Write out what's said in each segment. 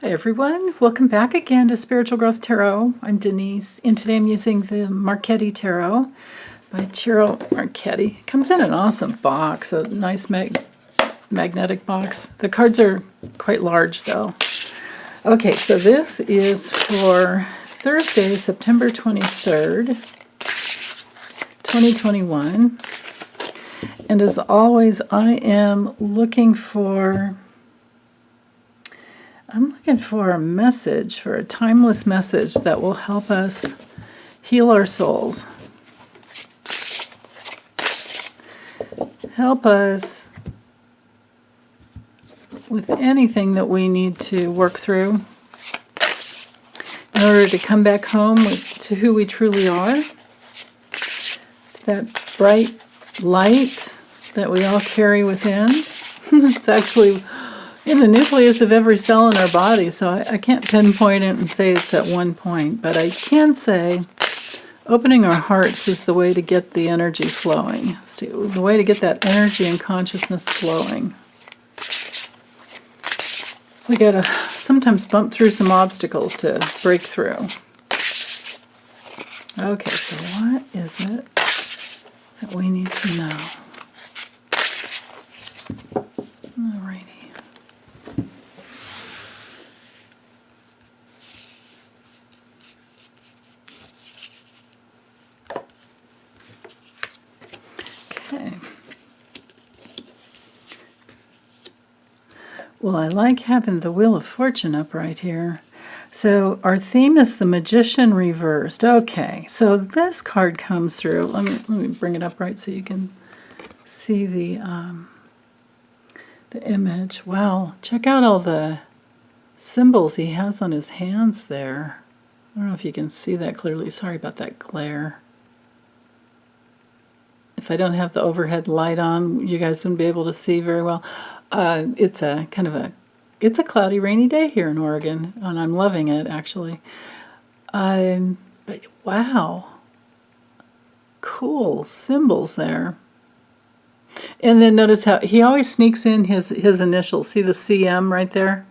Hi everyone, welcome back again to Spiritual Growth Tarot. I'm Denise, and today I'm using the Marchetti Tarot by Ciro Marchetti. It comes in an awesome box, a nice magnetic box. The cards are quite large though. Okay, so this is for Thursday, September 23rd, 2021. And as always, I'm looking for a message, for a timeless message that will help us heal our souls. Help us with anything that we need to work through in order to come back home to who we truly are. That bright light that we all carry within. It's actually in the nucleus of every cell in our body, so I can't pinpoint it and say it's at one point, but I can say opening our hearts is the way to get the energy flowing, the way to get that energy and consciousness flowing. We gotta sometimes bump through some obstacles to break through. Okay, so what is it that we need to know? Alrighty. Okay. Well, I like having the Wheel of Fortune up right here. So our theme is the Magician reversed. Okay, so this card comes through. Let me bring it up right so you can see the image. Wow, check out all the symbols he has on his hands there. I don't know if you can see that clearly. Sorry about that glare. If I don't have the overhead light on, you guys wouldn't be able to see very well. It's a cloudy, rainy day here in Oregon, and I'm loving it actually. But wow, cool symbols there. And then notice how he always sneaks in his initials. See the CM right there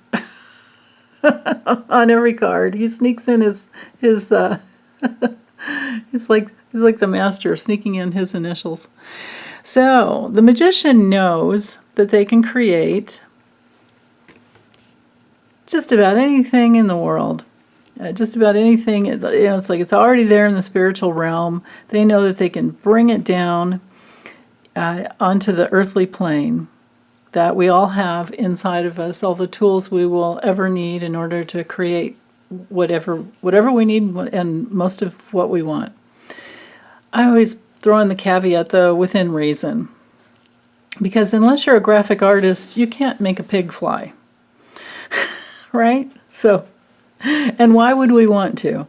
on every card. He sneaks in his he's like the master of sneaking in his initials. So the magician knows that they can create just about anything in the world. Just about anything. It's like it's already there in the spiritual realm. They know that they can bring it down onto the earthly plane that we all have inside of us, all the tools we will ever need in order to create whatever we need and most of what we want. I always throw in the caveat, though, within reason. Because unless you're a graphic artist, you can't make a pig fly. Right? So, and why would we want to?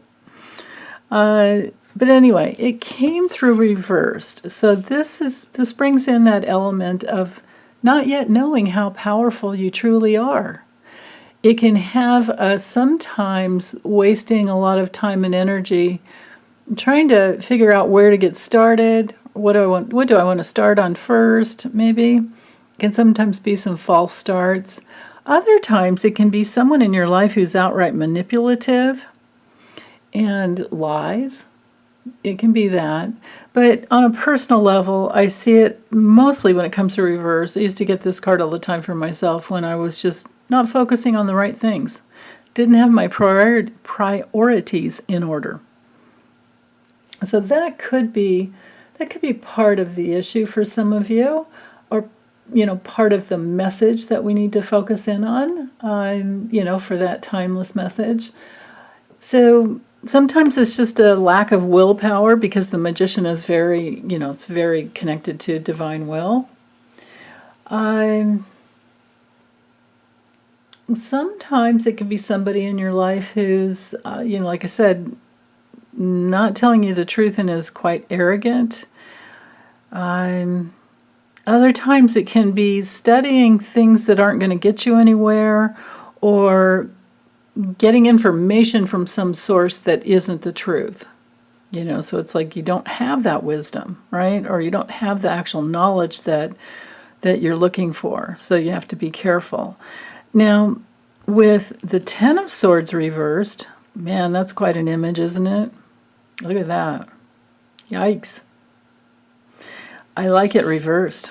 But anyway, it came through reversed. So this brings in that element of not yet knowing how powerful you truly are. It can have sometimes wasting a lot of time and energy trying to figure out where to get started. What do I want to start on first? Maybe it can sometimes be some false starts. Other times it can be someone in your life who's outright manipulative and lies. It can be that. But on a personal level, I see it mostly when it comes to reverse. I used to get this card all the time for myself when I was just not focusing on the right things. Didn't have my priorities in order. So that could be part of the issue for some of you, or part of the message that we need to focus in on, for that timeless message. So sometimes it's just a lack of willpower because the magician is very, it's very connected to divine will. Sometimes it can be somebody in your life who's, like I said, not telling you the truth and is quite arrogant. Other times it can be studying things that aren't going to get you anywhere, or getting information from some source that isn't the truth. So it's like you don't have that wisdom, right? Or you don't have the actual knowledge that you're looking for. So you have to be careful. Now, With the Ten of Swords reversed, man, that's quite an image, isn't it? Look at that. Yikes. I like it reversed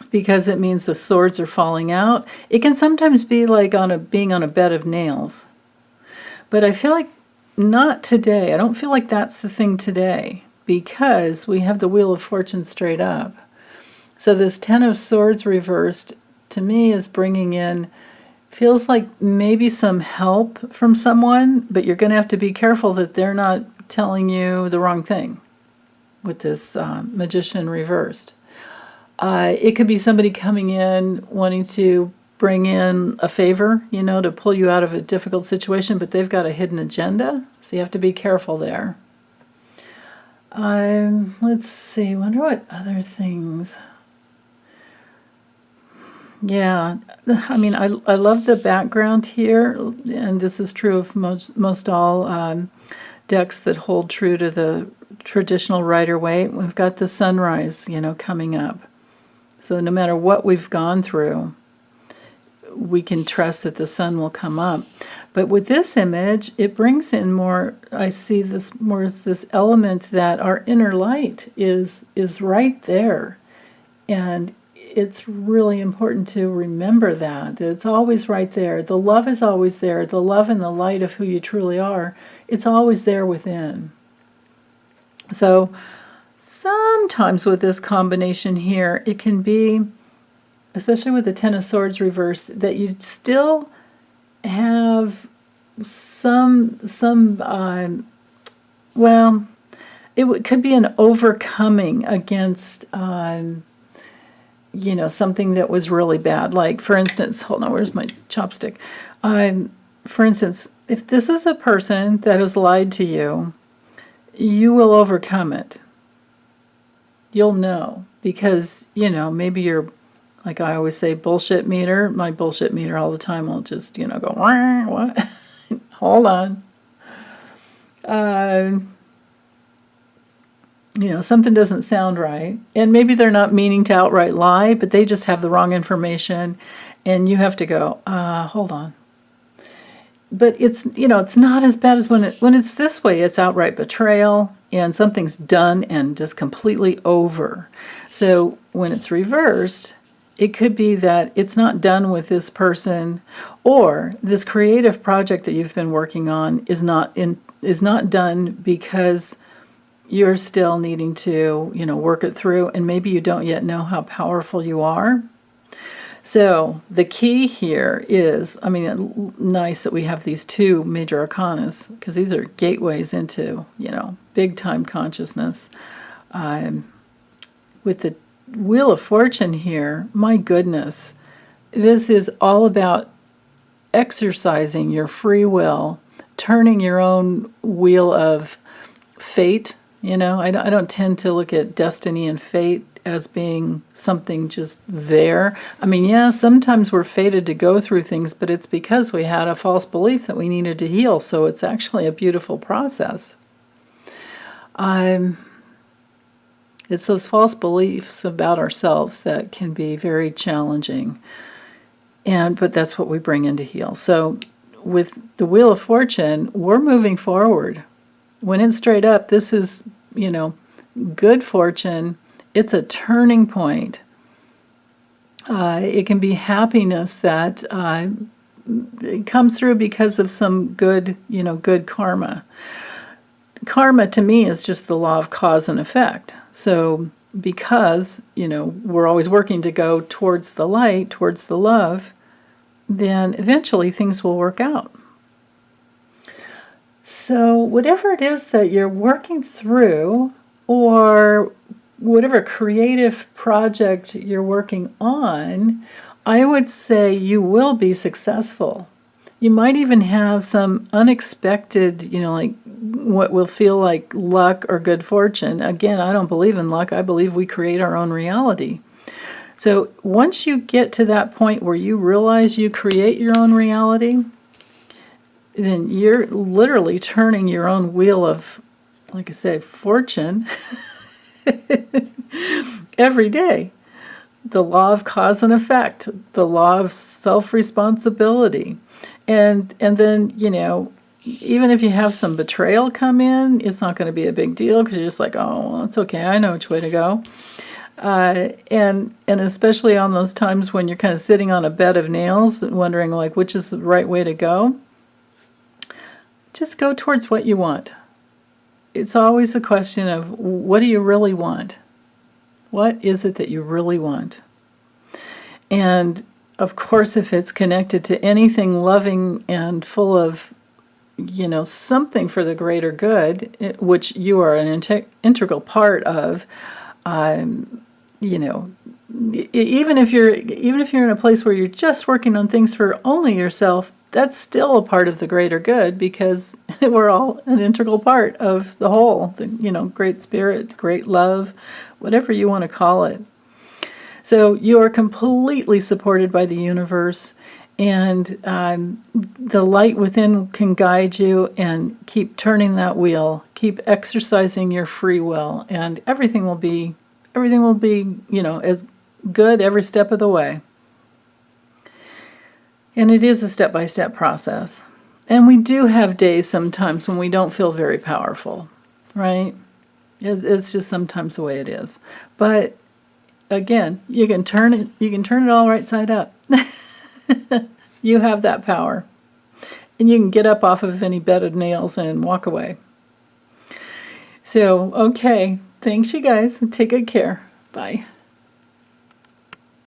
because it means the swords are falling out. It can sometimes be like being on a bed of nails. But I feel like not today. I don't feel like that's the thing today because we have the Wheel of Fortune straight up. So this Ten of Swords reversed to me is bringing in, feels like maybe some help from someone, but you're going to have to be careful that they're not telling you the wrong thing with this Magician reversed. It could be somebody coming in wanting to bring in a favor, to pull you out of a difficult situation, but they've got a hidden agenda, so you have to be careful there. Let's see, wonder what other things. Yeah, I mean, I love the background here, and this is true of most all decks that hold true to the traditional Rider-Waite. We've got the sunrise, coming up. So no matter what we've gone through, we can trust that the sun will come up. But with this image, it brings in more, I see this more as this element that our inner light is right there. And it's really important to remember that it's always right there. The love is always there. The love and the light of who you truly are, it's always there within. So sometimes with this combination here, it can be, especially with the Ten of Swords reversed, that you still have could be an overcoming against something that was really bad. Like, for instance, hold on, where's my chopstick? For instance, if this is a person that has lied to you, you will overcome it. You'll know, because, maybe you're, like I always say, bullshit meter. My bullshit meter all the time will just, go, what? Hold on. Something doesn't sound right. And maybe they're not meaning to outright lie, but they just have the wrong information. And you have to go, hold on. But it's, it's not as bad as when it's this way. It's outright betrayal, and something's done and just completely over. So when it's reversed, it could be that it's not done with this person, or this creative project that you've been working on is not done because you're still needing to, work it through, and maybe you don't yet know how powerful you are. So the key here is, nice that we have these two major arcanas, because these are gateways into, big time consciousness. With the Wheel of Fortune here, my goodness, this is all about exercising your free will, turning your own wheel of fate. I don't tend to look at destiny and fate as being something just there. Sometimes we're fated to go through things, but it's because we had a false belief that we needed to heal. So it's actually a beautiful process. It's those false beliefs about ourselves that can be very challenging. But that's what we bring in to heal. So with the Wheel of Fortune, we're moving forward. When it's straight up, this is, good fortune. It's a turning point. It can be happiness that it comes through because of some good, good karma. Karma to me is just the law of cause and effect. So because, we're always working to go towards the light, towards the love, then eventually things will work out. So whatever it is that you're working through, or whatever creative project you're working on, I would say you will be successful. You might even have some unexpected, like what will feel like luck or good fortune. Again, I don't believe in luck. I believe we create our own reality. So once you get to that point where you realize you create your own reality, then you're literally turning your own wheel of, fortune every day. the law of cause and effect, the law of self-responsibility. And then, even if you have some betrayal come in, it's not going to be a big deal because you're just like, oh, well, it's okay. I know which way to go. And especially on those times when you're kind of sitting on a bed of nails wondering like which is the right way to go, just go towards what you want. It's always a question of what do you really want? What is it that you really want? And of course, if it's connected to anything loving and full of, something for the greater good, which you are an integral part of, even if you're in a place where you're just working on things for only yourself, that's still a part of the greater good because we're all an integral part of the whole, great spirit, great love, whatever you want to call it. So you are completely supported by the universe, and the light within can guide you, and keep turning that wheel, keep exercising your free will, and everything will be, as good every step of the way. And it is a step-by-step process. And we do have days sometimes when we don't feel very powerful, right? It's just sometimes the way it is. But again, you can turn it all right side up. You have that power. And you can get up off of any bed of nails and walk away. So, okay. Thanks, you guys. Take good care. Bye.